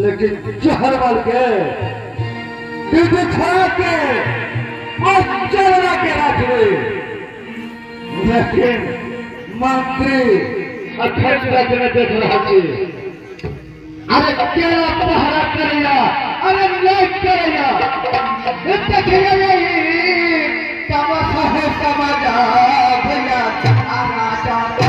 लेकिन जहर वाल के दूध खा के और चला के रख ले। लेकिन मंत्री अध्यक्ष में देख रहा थी। अरे क्या पहरा करेगा, अरे नहीं करेगा, देखिए नहीं तमाशा है समाजा भैया आना चाहता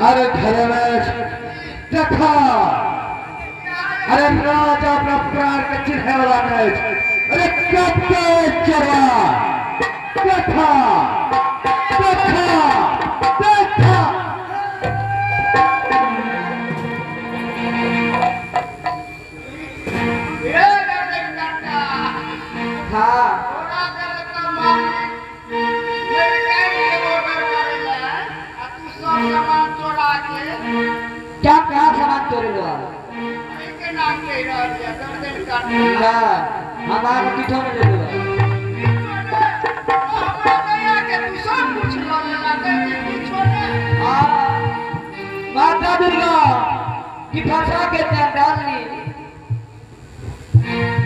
अरे घर में देखा, अरे राजा अपना प्राण के चिन्ह वाला नहीं, अरे कब चला देखा देखा देखा। क्या क्या सामान चोरी हुआ? हमारा पीठों में ले हुआ। माता दुर्गा की फंसा के डाल ली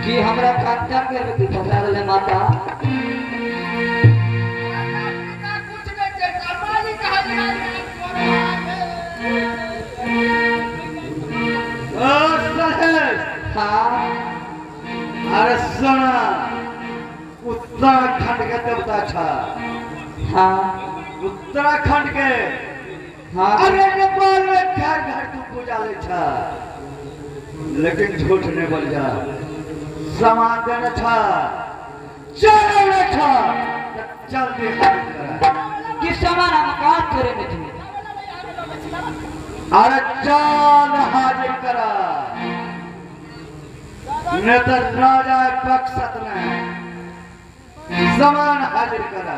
कि हमरा कांचन के फंसा ले माता। अरे सुना, उत्तराखंड के देवता था। हाँ उत्तराखंड के। हाँ अरे नेपाल में घर घर तू पूजा ले था, लेकिन झूठ नहीं बोल जा। सामान देना था, चल था, जल्दी हाजिर करा। किस सामान हम काट करे में थे? अरे जान हाजिर करा, न तो राजा बख्शत नहीं। सामान हाजिर करा।